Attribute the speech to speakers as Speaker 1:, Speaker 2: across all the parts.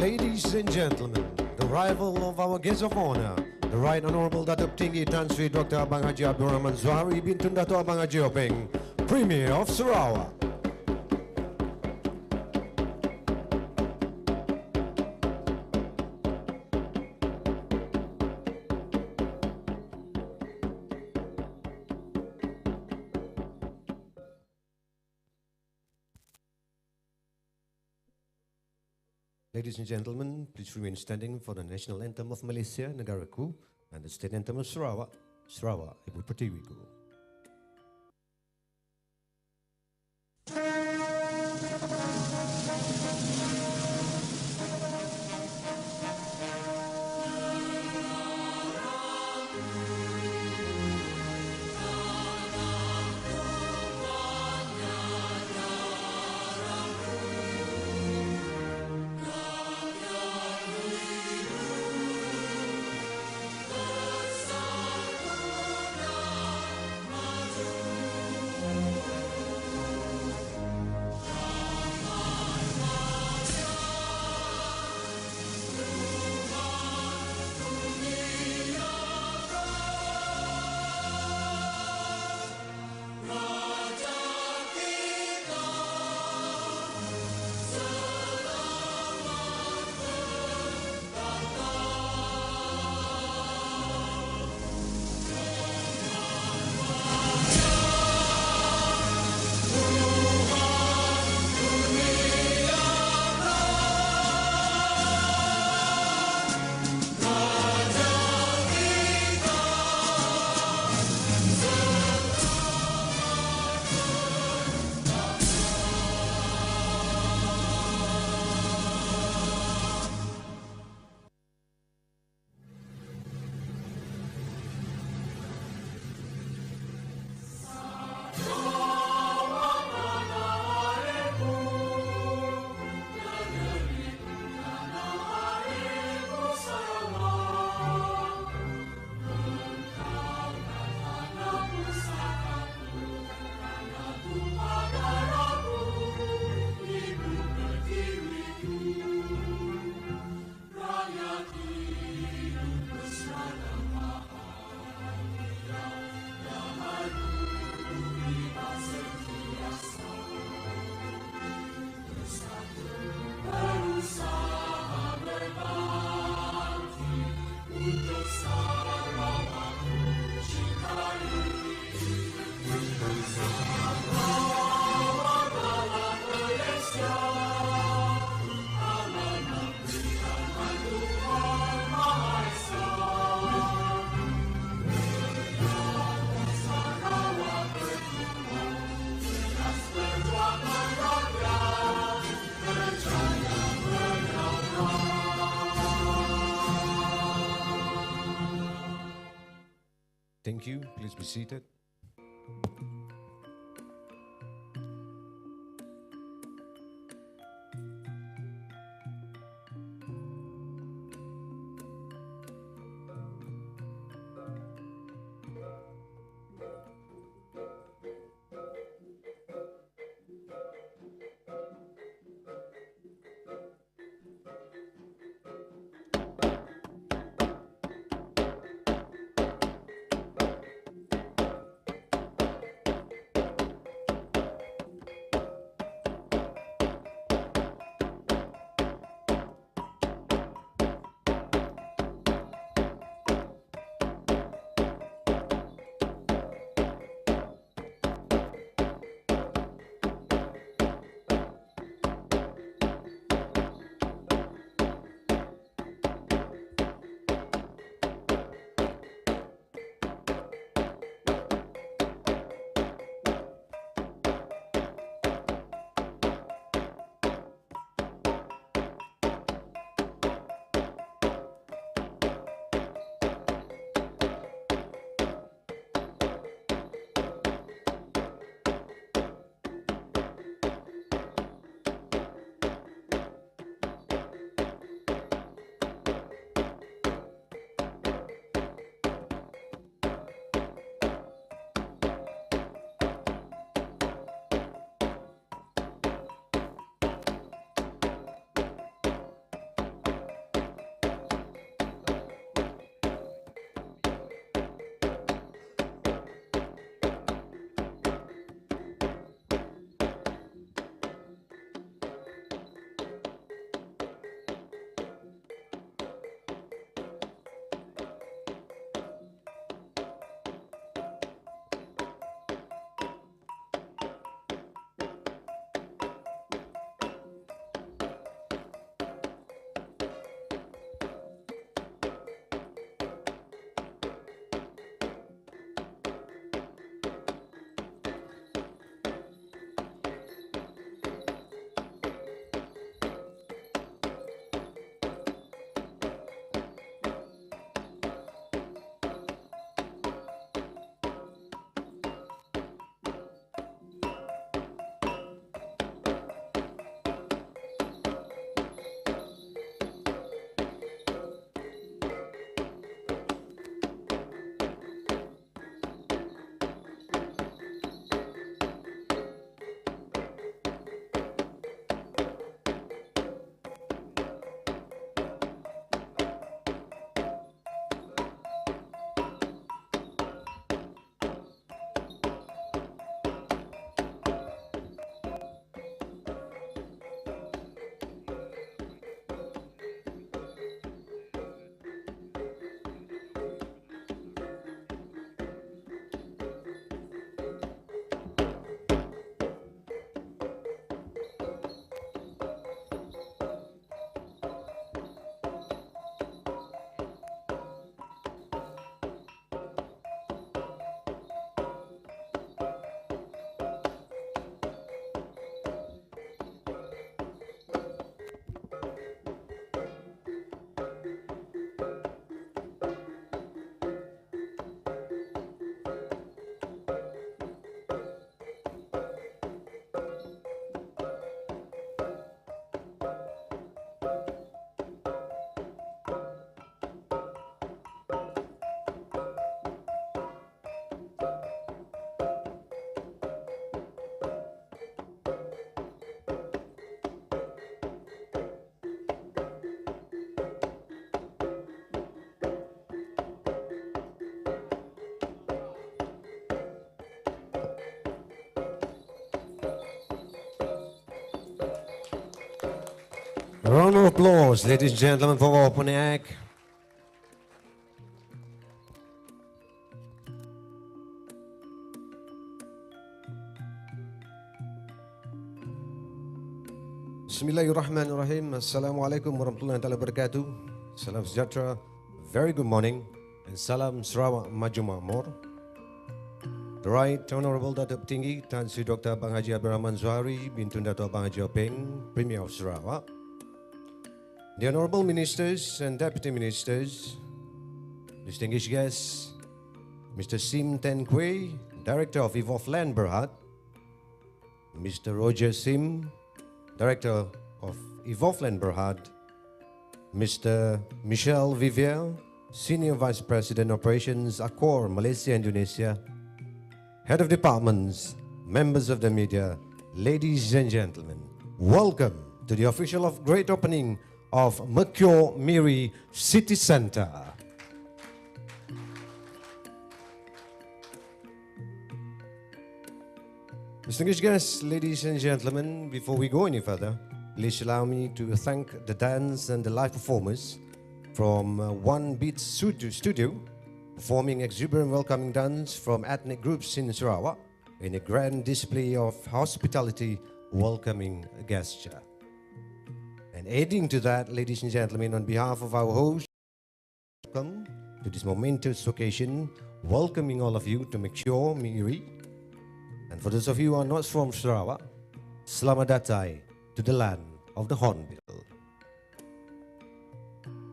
Speaker 1: Ladies and gentlemen, the arrival of our guest of honor, the Right Honorable Datuk Tinggi Tan Sri Dr. Abang Haji Abdul Rahman Zuhari bintun Datuk Abang Haji Openg, Premier of Sarawak. Ladies and gentlemen, please remain standing for the national anthem of Malaysia, Negaraku, and the state anthem of Sarawak, Sarawak, Ibu Pertiwiku. Thank you. Please be seated. A round of applause, ladies and gentlemen, for our opening act. Bismillahirrahmanirrahim. Assalamualaikum warahmatullahi wabarakatuh. Salam sejahtera. Very good morning. And salam Sarawak Maju Makmur. The Right Honorable Datuk Tinggi Tan Sri Dr. Abang Haji Abdul Rahman Zuhari Bintun Datuk Abang Haji Openg, Premier of Sarawak. The Honorable Ministers and Deputy Ministers, distinguished guests, Mr. Sim Ten Kwee, Director of Evolve Land Berhad, Mr. Roger Sim, Director of Evolve Land Berhad, Mr. Michel Vivier, Senior Vice President Operations Accor Malaysia Indonesia, Head of Departments, members of the media, ladies and gentlemen, welcome to the official great opening of Mercure Miri City Centre. Distinguished guests, ladies and gentlemen, before we go any further, please allow me to thank the dance and the live performers from One Beat Studio, performing exuberant welcoming dance from ethnic groups in Sarawak in a grand display of hospitality welcoming gesture. And adding to that, ladies and gentlemen, on behalf of our host, welcome to this momentous occasion, welcoming all of you to Mercure Miri. And for those of you who are not from Sarawak, selamat datang to the land of the Hornbill.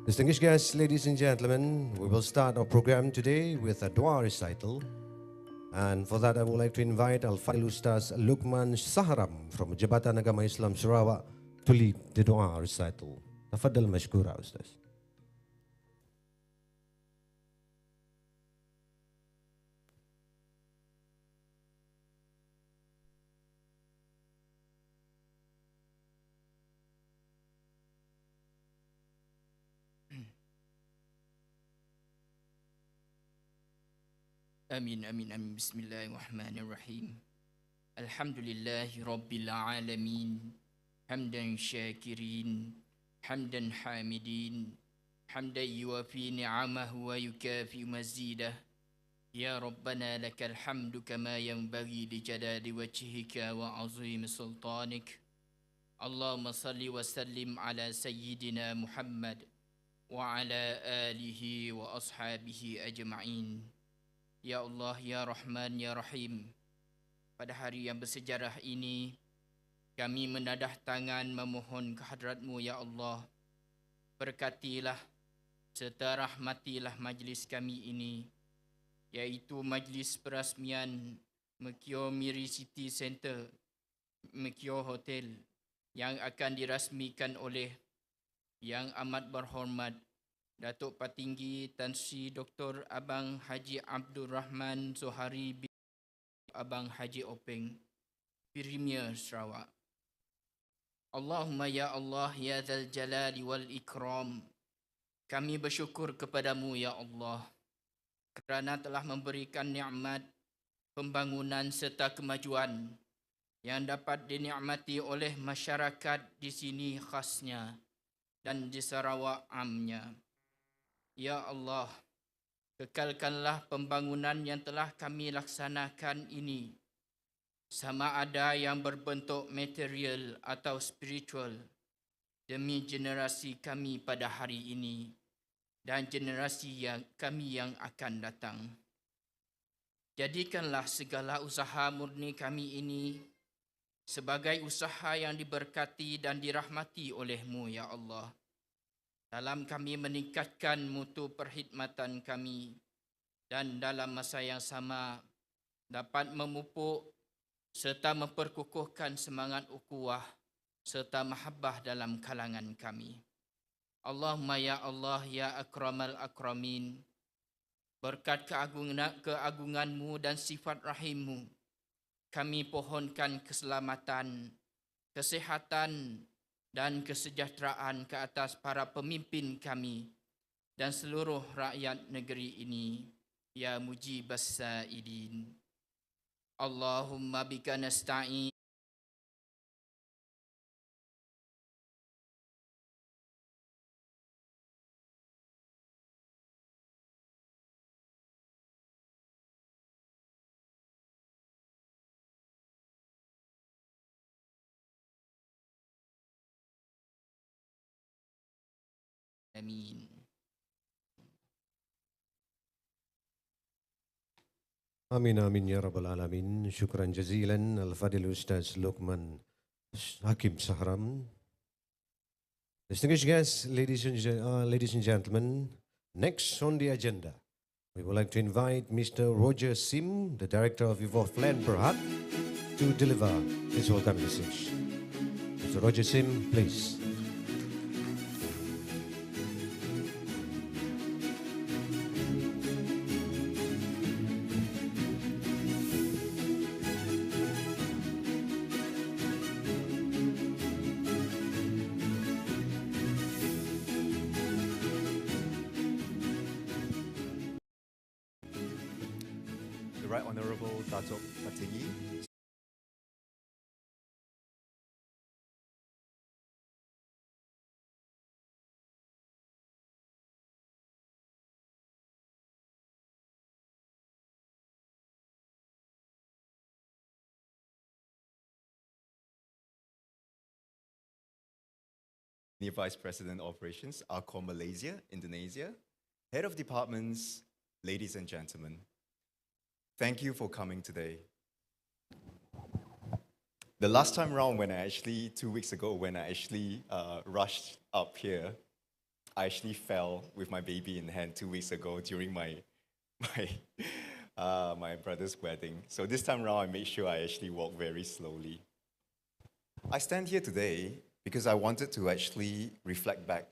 Speaker 1: Distinguished guests, ladies and gentlemen, we will start our program today with a dua recital. And for that, I would like to invite Al-Fadil Ustaz Luqman Saharam from Jabatan Agama Islam Sarawak to lead the dua recital. Tafadhal mashkura, Ustaz.
Speaker 2: Amin, amin, amin. Bismillahirrahmanirrahim. Alhamdulillahi Rabbil Alamin. Hamdan syakirin. Hamdan hamidin. Hamdan yuafi ni'amahu wa yukafi mazidah. Ya Rabbana lakal hamdu kama yanbaghi li jalali wajhika wa azim sultanik. Allahumma salli wa sallim ala sayyidina Muhammad wa ala alihi wa ashabihi ajma'in. Ya Allah, Ya Rahman, Ya Rahim, pada hari yang bersejarah ini, kami menadah tangan memohon kehadrat-Mu, Ya Allah. Berkatilah serta rahmatilah majlis kami ini, iaitu majlis perasmian Mercure Miri City Centre, Mercure Hotel, yang akan dirasmikan oleh Yang Amat Berhormat Datuk Patinggi Tan Sri Dr. Abang Haji Abdul Rahman Zuhari bin Abang Haji Openg, Premier Sarawak. Allahumma ya Allah ya Dzal Jalali wal Ikram. Kami bersyukur kepadamu ya Allah kerana telah memberikan nikmat pembangunan serta kemajuan yang dapat dinikmati oleh masyarakat di sini khasnya dan di Sarawak amnya. Ya Allah, kekalkanlah pembangunan yang telah kami laksanakan ini, sama ada yang berbentuk material atau spiritual, demi generasi kami pada hari ini dan generasi kami yang akan datang. Jadikanlah segala usaha murni kami ini sebagai usaha yang diberkati dan dirahmati oleh-Mu, Ya Allah. Dalam kami meningkatkan mutu perkhidmatan kami dan dalam masa yang sama dapat memupuk serta memperkukuhkan semangat ukhuwah serta mahabbah dalam kalangan kami. Allahumma ya Allah ya akramal akramin, berkat keagungan-Mu dan sifat rahim-Mu, kami pohonkan keselamatan, kesehatan dan kesejahteraan ke atas para pemimpin kami dan seluruh rakyat negeri ini, ya mujibas sa'idin. Allahumma bika nasta'in Ameen.
Speaker 1: Amin amin ya rabbal alamin. Syukran jazilan Al-Fadil Ustaz Luqman Hakim Sahram. Distinguished guests, ladies and gentlemen, next on the agenda, we would like to invite Mr. Roger Sim, the Director of Evolve Land Berhad, to deliver his welcome message. Mr. Roger Sim, please.
Speaker 3: The Right Honourable Datuk Patigi, Senior Vice President Operations, Accor Malaysia, Indonesia, Head of Departments, ladies and gentlemen, thank you for coming today. The last time round when 2 weeks ago, when I rushed up here, I actually fell with my baby in hand 2 weeks ago during my brother's wedding. So this time around, I made sure I actually walk very slowly. I stand here today because I wanted to actually reflect back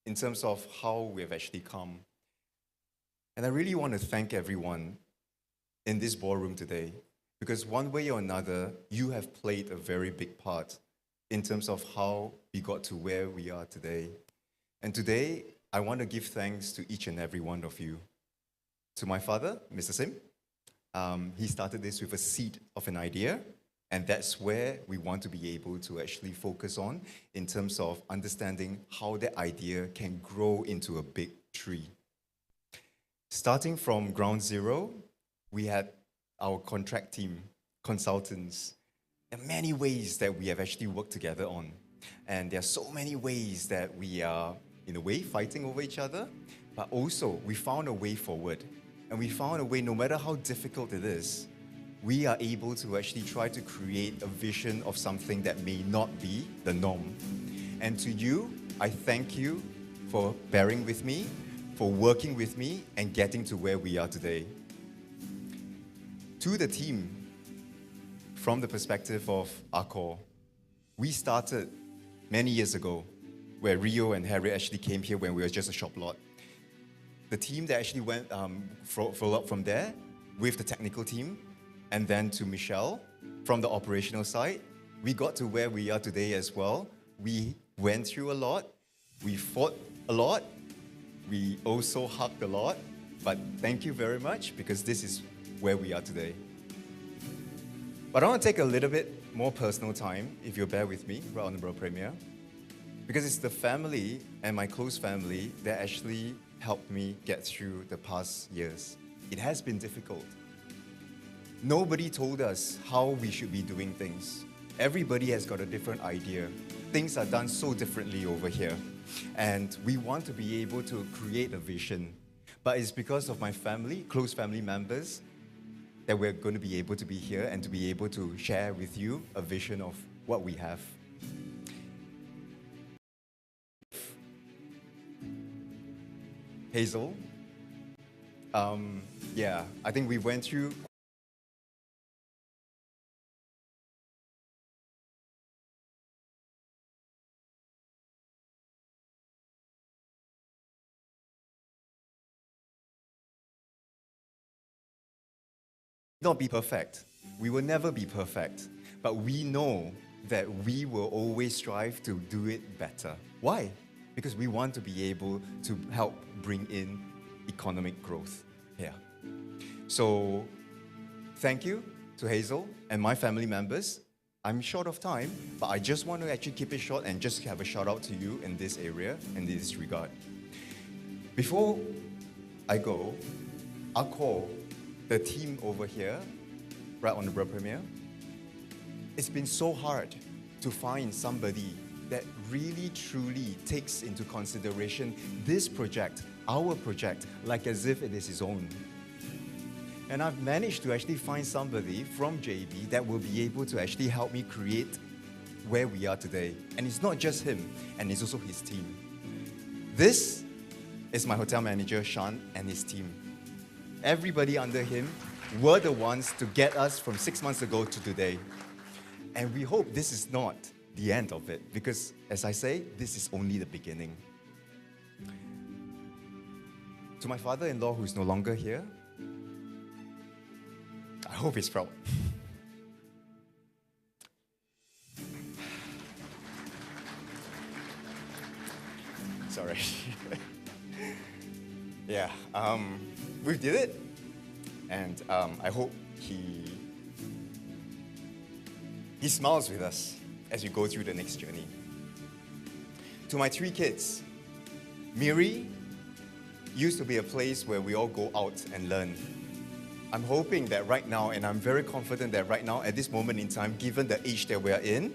Speaker 3: in terms of how we have actually come. And I really want to thank everyone in this ballroom today, because one way or another, you have played a very big part in terms of how we got to where we are today. And today, I want to give thanks to each and every one of you. To my father, Mr. Sim, he started this with a seed of an idea, and that's where we want to be able to actually focus on in terms of understanding how that idea can grow into a big tree. Starting from ground zero, we had our contract team, consultants. There are many ways that we have actually worked together on. And there are so many ways that we are, in a way, fighting over each other, but also we found a way forward. And we found a way, no matter how difficult it is, we are able to actually try to create a vision of something that may not be the norm. And to you, I thank you for bearing with me, for working with me, and getting to where we are today. To the team, from the perspective of Accor, we started many years ago, where Rio and Harry actually came here when we were just a shop lot. The team that actually went follow up from there with the technical team, and then to Michelle from the operational side. We got to where we are today as well. We went through a lot, we fought a lot, we also hugged a lot, but thank you very much, because this is where we are today. But I want to take a little bit more personal time, if you'll bear with me, Right Honourable Premier, because it's the family and my close family that actually helped me get through the past years. It has been difficult. Nobody told us how we should be doing things. Everybody has got a different idea. Things are done so differently over here. And we want to be able to create a vision. But it's because of my family, close family members, that we're going to be able to be here and to be able to share with you a vision of what we have. Hazel, I think we went through not be perfect. We will never be perfect. But we know that we will always strive to do it better. Why? Because we want to be able to help bring in economic growth here. So, thank you to Hazel and my family members. I'm short of time, but I just want to actually keep it short and just have a shout out to you in this area, in this regard. Before I go, I'll call the team over here, Right Honourable Premier. It's been so hard to find somebody that really truly takes into consideration this project, our project, like as if it is his own. And I've managed to actually find somebody from JB that will be able to actually help me create where we are today. And it's not just him, and it's also his team. This is my hotel manager, Sean, and his team. Everybody under him were the ones to get us from 6 months ago to today. And we hope this is not the end of it, because as I say, this is only the beginning. To my father-in-law, who's no longer here, I hope he's proud. Sorry. Yeah, we did it, and I hope he smiles with us as we go through the next journey. To my 3 kids, Miri used to be a place where we all go out and learn. I'm hoping that right now, and I'm very confident that right now, at this moment in time, given the age that we're in,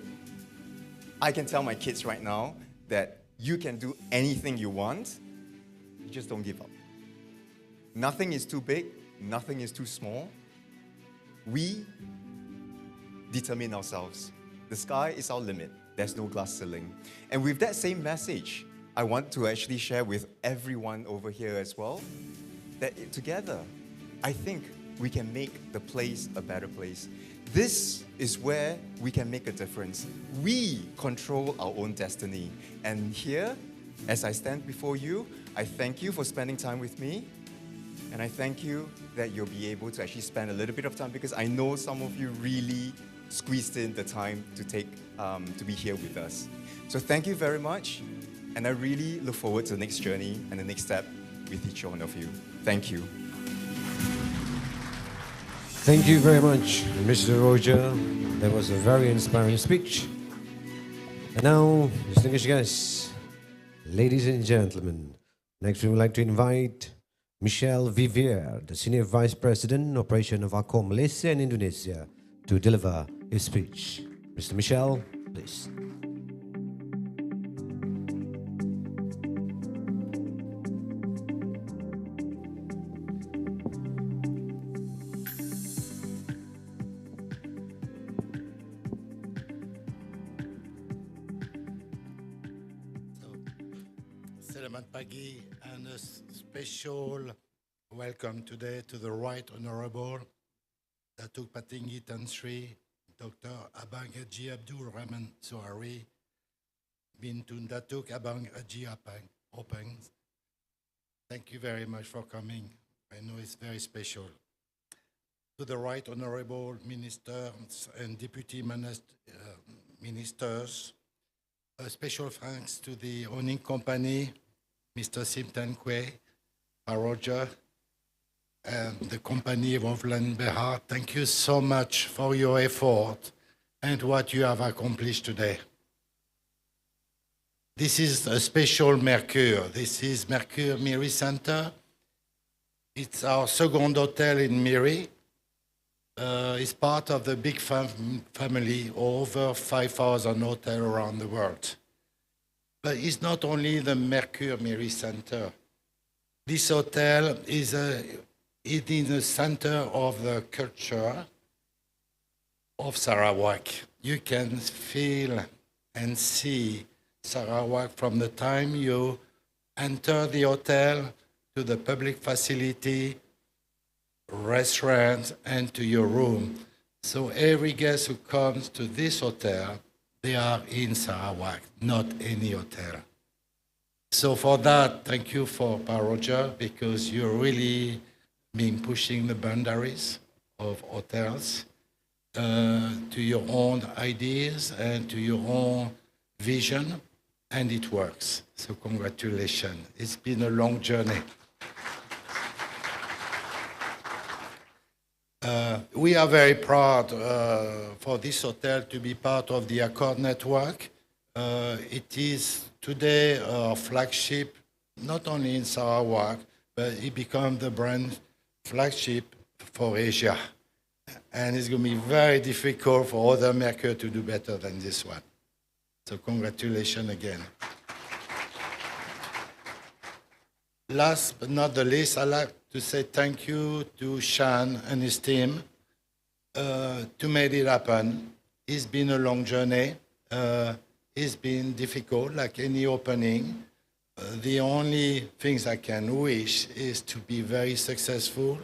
Speaker 3: I can tell my kids right now that you can do anything you want, you just don't give up. Nothing is too big, nothing is too small. We determine ourselves. The sky is our limit. There's no glass ceiling. And with that same message, I want to actually share with everyone over here as well, that together, I think we can make the place a better place. This is where we can make a difference. We control our own destiny. And here, as I stand before you, I thank you for spending time with me. And I thank you that you'll be able to actually spend a little bit of time, because I know some of you really squeezed in the time to be here with us. So thank you very much. And I really look forward to the next journey and the next step with each one of you. Thank you.
Speaker 1: Thank you very much, Mr. Roger. That was a very inspiring speech. And now, distinguished guests, ladies and gentlemen, next we would like to invite Michel Vivier, the Senior Vice President, Operation of ACOM Malaysia and Indonesia, to deliver his speech. Mr. Michel, please.
Speaker 4: Selamat pagi and a special welcome today to the Right Honorable Datuk Patinggi Tan Sri Dr. Abang Haji Abdul Rahman Sohari bin Tun Datuk Abang Haji Openg. Thank you very much for coming. I know it's very special. To the Right Honorable Ministers and Deputy Ministers, a special thanks to the owning company, Mr. Sim Tan Kwe, Roger, and the company of Overland Behar. Thank you so much for your effort and what you have accomplished today. This is a special Mercure. This is Mercure Miri Center. It's our second hotel in Miri. It's part of the big family, over 5,000 hotels around the world. But it's not only the Mercure Miri Center. This hotel is in the center of the culture of Sarawak. You can feel and see Sarawak from the time you enter the hotel to the public facility, restaurant, and to your room. So every guest who comes to this hotel, they are in Sarawak, not any hotel. So for that, thank you for Roger, because you're really been pushing the boundaries of hotels to your own ideas and to your own vision, and it works. So congratulations. It's been a long journey. We are very proud for this hotel to be part of the Accord Network. It is today our flagship, not only in Sarawak, but it became the brand flagship for Asia. And it's going to be very difficult for other Mercure to do better than this one. So congratulations again. Last but not the least, I'd like to say thank you to Shan and his team to make it happen. It's been a long journey. It's been difficult, like any opening. The only things I can wish is to be very successful,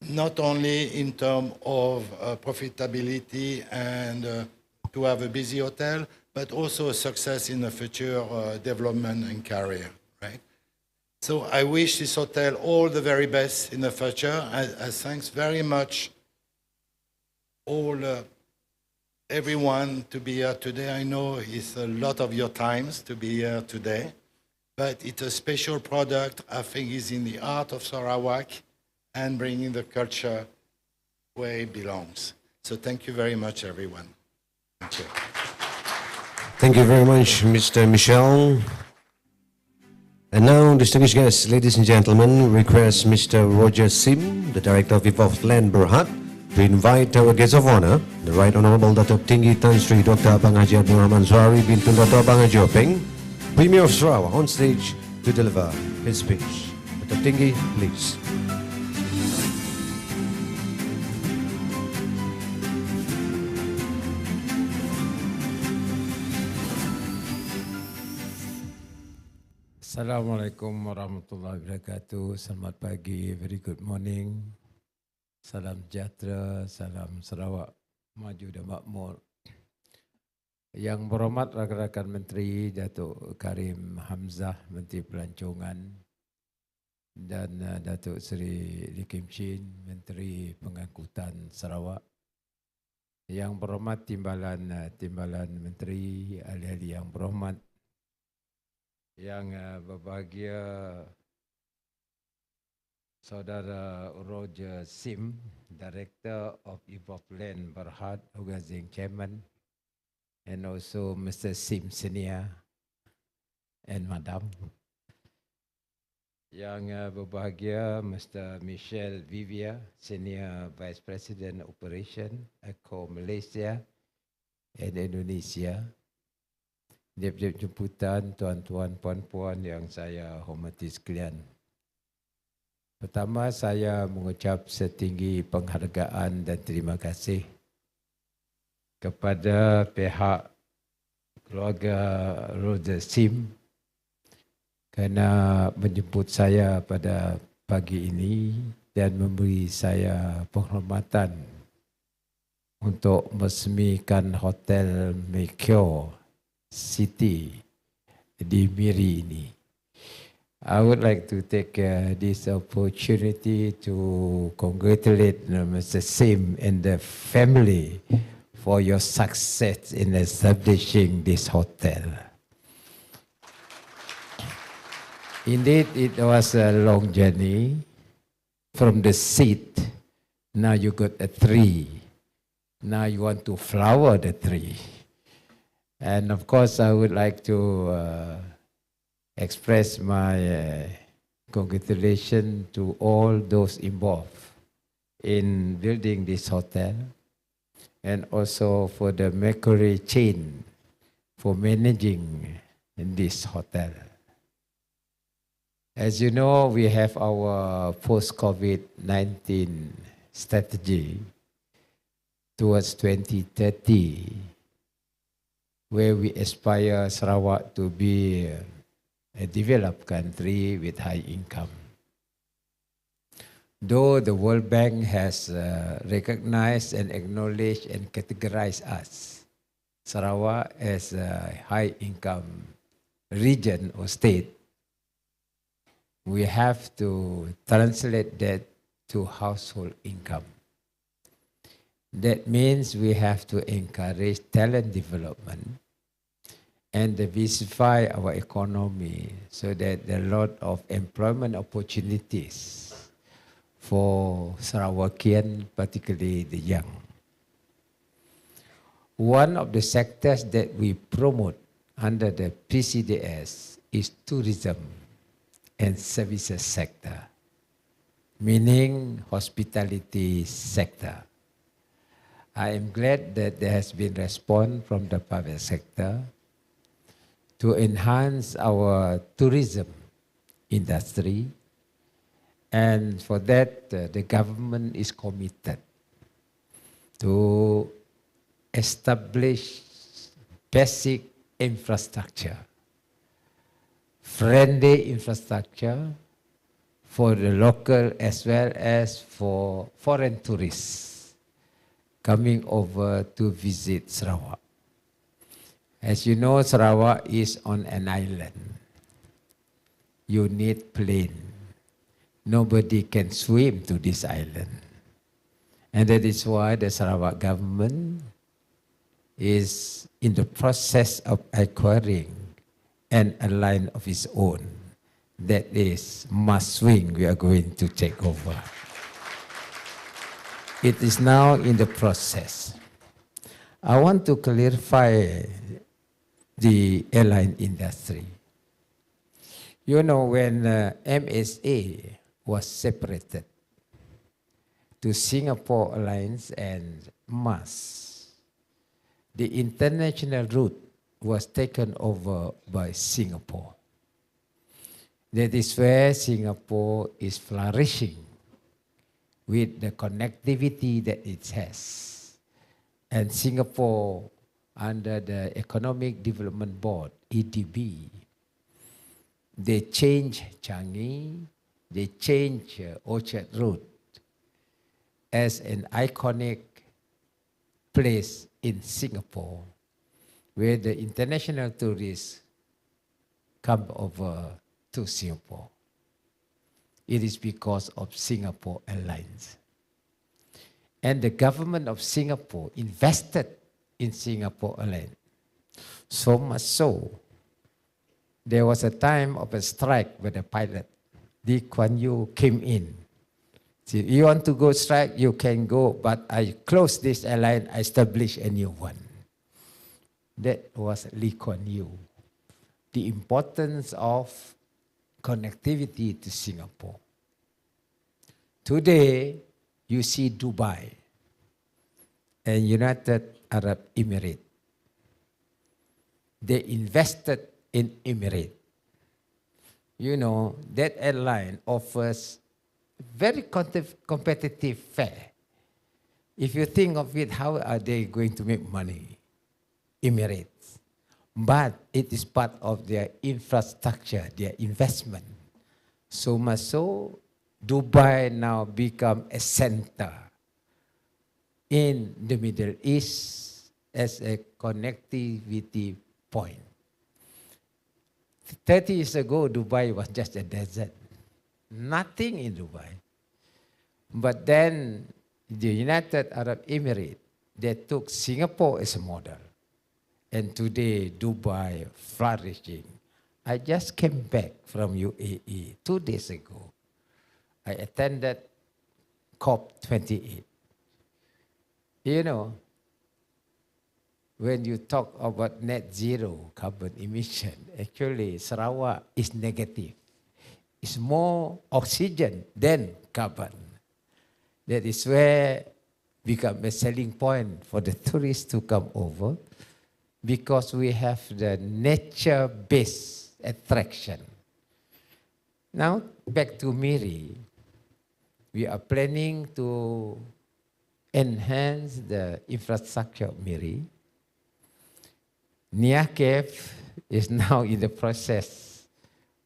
Speaker 4: not only in terms of profitability and to have a busy hotel, but also a success in the future development and career, right? So I wish this hotel all the very best in the future. I thanks very much everyone to be here today. I know it's a lot of your times to be here today, but it's a special product. I think it's in the heart of Sarawak and bringing the culture where it belongs. So thank you very much, everyone. Thank you.
Speaker 1: Thank you very much, Mr. Michel. And now, distinguished guests, ladies and gentlemen, request Mr. Roger Sim, the Director of Evolved Land Berhad, to invite our guest of honor, the Right Honorable Datuk Tinggi Tan Sri Dr. Abang Haji Abdul Rahman Suari Bintun Dato' Abang Haji Openg, Premier of Sarawak, on stage to deliver his speech. Datuk Tinggi, please.
Speaker 5: Assalamualaikum warahmatullahi wabarakatuh. Selamat pagi, very good morning. Salam sejahtera, salam Sarawak maju dan makmur. Yang berhormat rakan-rakan Menteri Datuk Karim Hamzah, Menteri Pelancongan, dan Datuk Seri Lee Kim Chin, Menteri Pengangkutan Sarawak. Yang berhormat Timbalan Menteri, ahli-ahli yang berhormat, yang berbahagia Saudara Roger Sim, Director of Evolved Land Berhad, Organizing Chairman, and also Mr. Sim Senior and Madam. Yang berbahagia Mr. Michel Vivia, Senior Vice President Operation, Eco Malaysia and Indonesia. Diap-diap jemputan, tuan-tuan, puan-puan yang saya hormati sekalian. Pertama, saya mengucap setinggi penghargaan dan terima kasih kepada pihak keluarga Roger Sim kerana menjemput saya pada pagi ini dan memberi saya penghormatan untuk meresmikan Hotel Mercure City di Miri ini. I would like to take this opportunity to congratulate Mr. Sim and the family for your success in establishing this hotel. Indeed, it was a long journey from the seed. Now you got a tree. Now you want to flower the tree. And of course, I would like to express my congratulations to all those involved in building this hotel, and also for the Mercury chain for managing this hotel. As you know, we have our post-COVID-19 strategy towards 2030, where we aspire Sarawak to be a developed country with high income. Though the World Bank has recognized and acknowledged and categorized us, Sarawak as a high income region or state, we have to translate that to household income. That means we have to encourage talent development and diversify our economy so that there are a lot of employment opportunities for Sarawakian, particularly the young. One of the sectors that we promote under the PCDS is tourism and services sector, meaning hospitality sector. I am glad that there has been response from the private sector to enhance our tourism industry. And for that, the government is committed to establish basic infrastructure, friendly infrastructure for the local as well as for foreign tourists coming over to visit Sarawak. As you know, Sarawak is on an island. You need plane. Nobody can swim to this island. And that is why the Sarawak government is in the process of acquiring an airline of its own. That is Must Swing we are going to take over. It is now in the process. I want to clarify the airline industry. You know, when MSA was separated to Singapore Airlines and MAS, the international route was taken over by Singapore. That is where Singapore is flourishing with the connectivity that it has. And Singapore, under the Economic Development Board, EDB, they change Changi, they change Orchard Road as an iconic place in Singapore where the international tourists come over to Singapore. It is because of Singapore Airlines. And the government of Singapore invested in Singapore Airlines. So much so, there was a time of a strike with the pilot. Lee Kuan Yew came in. Said, you want to go strike, you can go, but I close this airline, I establish a new one. That was Lee Kuan Yew. The importance of connectivity to Singapore. Today, you see Dubai and United Arab Emirates. They invested in Emirates. You know, that airline offers very competitive fare. If you think of it, how are they going to make money? Emirates. But it is part of their infrastructure, their investment. So much so, Dubai now become a center in the Middle East as a connectivity point. 30 years ago, Dubai was just a desert. Nothing in Dubai. But then the United Arab Emirates, they took Singapore as a model. And today, Dubai flourishing. I just came back from UAE 2 days ago. I attended COP28. You know, when you talk about net zero carbon emission, actually Sarawak is negative. It's more oxygen than carbon. That is where become a selling point for the tourists to come over, because we have the nature-based attraction. Now, back to Miri. We are planning to enhance the infrastructure of Miri. Nia Cave is now in the process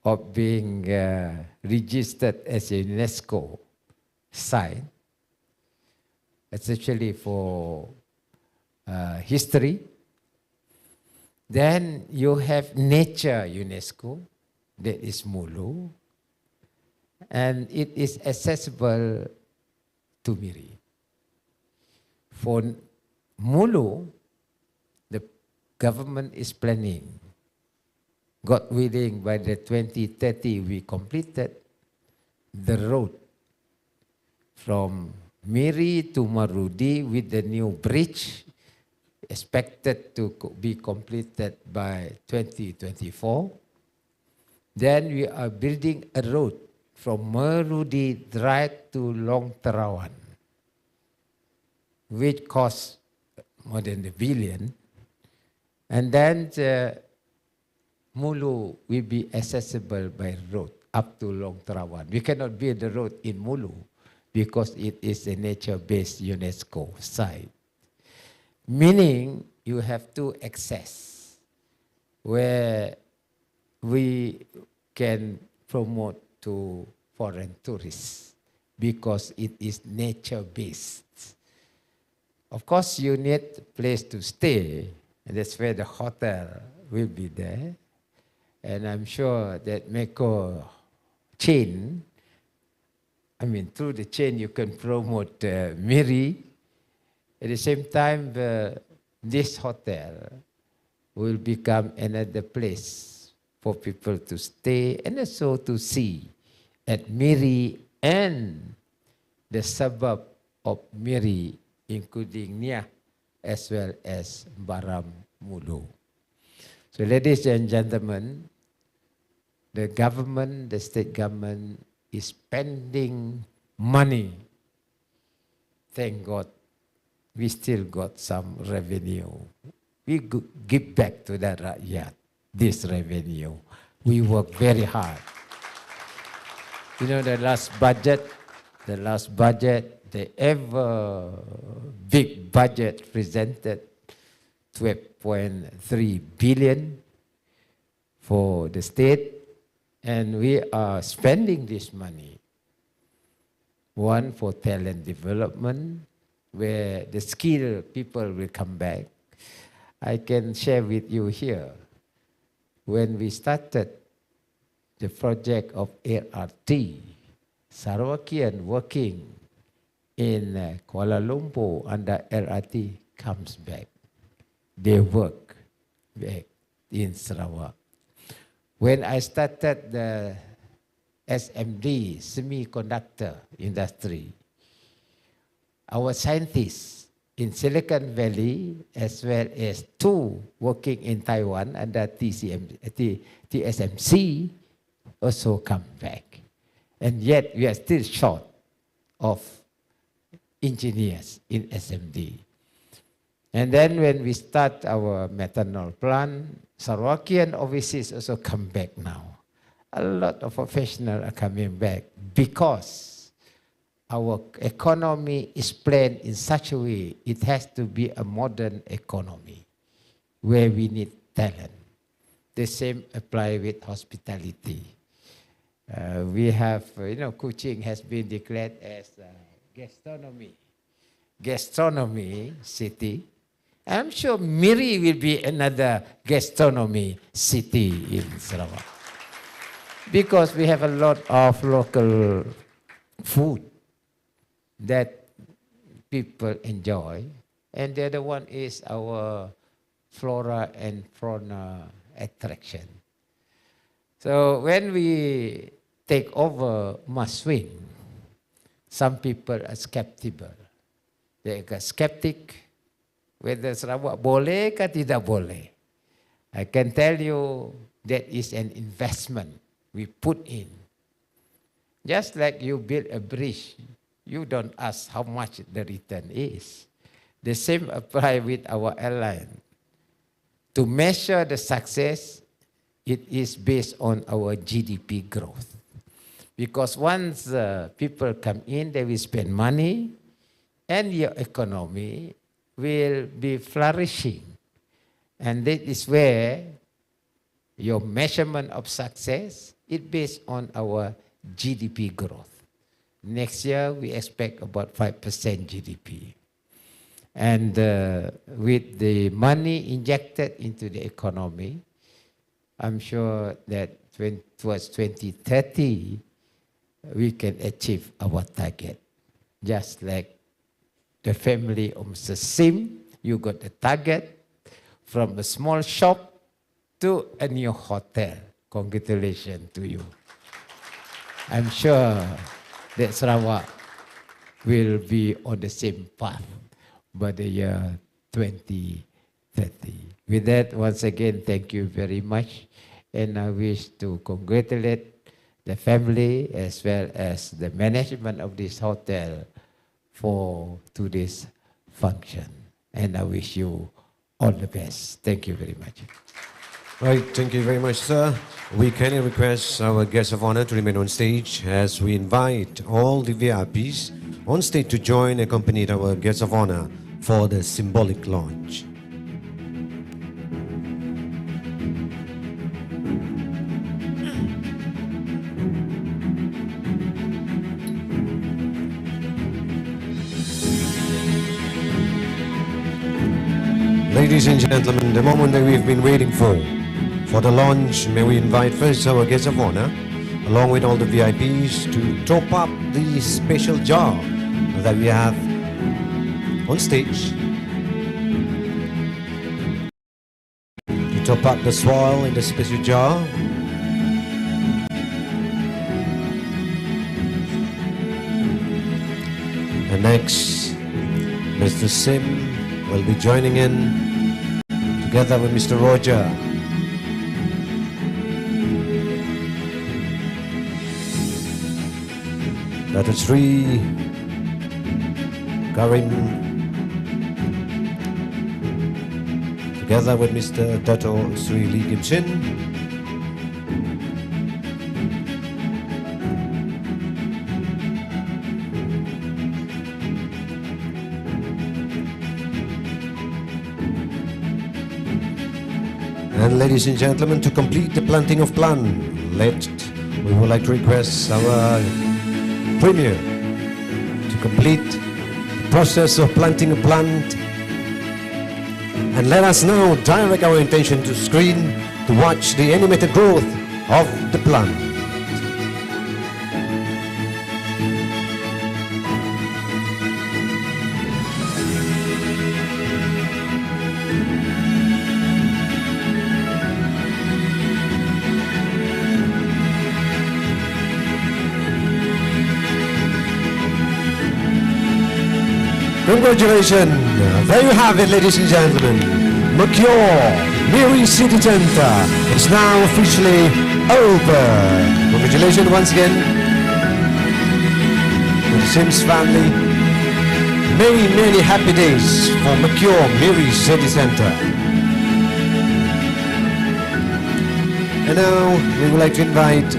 Speaker 5: of being registered as a UNESCO site, especially for history. Then you have nature UNESCO, that is Mulu, and it is accessible to Miri. For Mulu, the government is planning, God willing, by the 2030 we completed the road from Miri to Marudi with the new bridge, expected to be completed by 2024. Then we are building a road from Marudi right to Long Terawan, which costs more than $1 billion. And then Mulu will be accessible by road up to Long Trawan. We cannot build the road in Mulu because it is a nature-based UNESCO site. Meaning you have two access where we can promote to foreign tourists because it is nature-based. Of course, you need a place to stay, and that's where the hotel will be there. And I'm sure that Mercure chain, through the chain you can promote Miri. At the same time, this hotel will become another place for people to stay and also to see at Miri and the suburb of Miri, including Nia as well as Baram Mulu. So ladies and gentlemen, the government, the state government is spending money. Thank God, we still got some revenue. We give back to the rakyat this revenue. We work very hard. You know, the last budget, the ever big budget presented 12.3 billion for the state, and we are spending this money. One for talent development, where the skilled people will come back. I can share with you here, when we started the project of LRT, Sarawakian working in Kuala Lumpur under LRT comes back. They work back in Sarawak. When I started the SMD, semiconductor industry, our scientists in Silicon Valley, as well as two working in Taiwan under TSMC, also come back. And yet we are still short of engineers in SMD. And then when we start our methanol plant, Sarawakian overseas also come back now. A lot of professionals are coming back because our economy is planned in such a way, it has to be a modern economy where we need talent. The same apply with hospitality. We have, Kuching has been declared as a gastronomy city. I'm sure Miri will be another gastronomy city in Sarawak. Because we have a lot of local food that people enjoy. And the other one is our flora and fauna attraction. So when we take over Maswing, some people are skeptical. They are skeptic whether Sarawak boleh ke tidak boleh. I can tell you that is an investment we put in. Just like you build a bridge, you don't ask how much the return is. The same apply with our airline. To measure the success, it is based on our GDP growth. Because once people come in, they will spend money, and your economy will be flourishing. And that is where your measurement of success is based on our GDP growth. Next year, we expect about 5% GDP. And with the money injected into the economy, I'm sure that towards 2030, we can achieve our target. Just like the family of Mr. Sim, you got a target from a small shop to a new hotel. Congratulations to you. I'm sure that Sarawak will be on the same path by the year 2030. With that, once again, thank you very much. And I wish to congratulate the family as well as the management of this hotel for today's function. And I wish you all the best. Thank you very much.
Speaker 1: Right, thank you very much, sir. We kindly request our guests of honor to remain on stage as we invite all the VIPs on stage to join and accompany our guests of honor for the symbolic launch. Ladies and gentlemen, the moment that we've been waiting for the launch, may we invite first our guests of honor, along with all the VIPs, to top up the special jar that we have on stage. To top up the swirl in the special jar. And next, Mr. Sim will be joining in together with Mr. Roger. Dr. Sri Karim together with Mr. Dato Sri Lee Kim Shin. And ladies and gentlemen, to complete the planting of plant, we would like to request our Premier to complete the process of planting a plant, and let us now direct our intention to screen to watch the animated growth of the plant. Congratulations! There you have it, ladies and gentlemen. Mercure Miri City Center is now officially open. Congratulations once again to the Sims family. Many, many happy days for Mercure Miri City Center. And now we would like to invite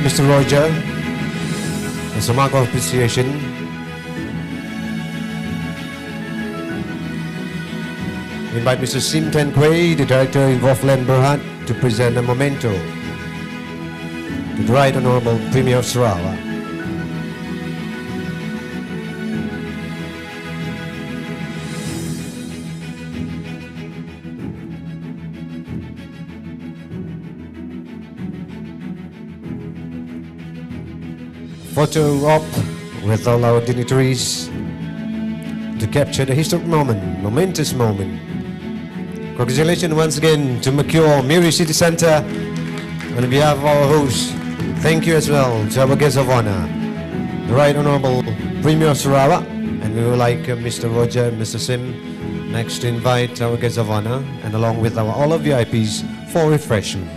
Speaker 1: Mr. Roger as a mark of appreciation. We invite Mr. Sim Tan Kwei, the director of Land Berhad, to present a memento to the Right Honorable Premier of Sarawak. Photo op with all our dignitaries to capture the historic moment, momentous moment. Congratulations once again to Mercure Miri City Center. On behalf of our host, thank you as well to our guests of honor, the Right Honorable Premier of Sarawak, and we would like Mr. Roger and Mr. Sim next to invite our guests of honor and along with all of VIPs for refreshment.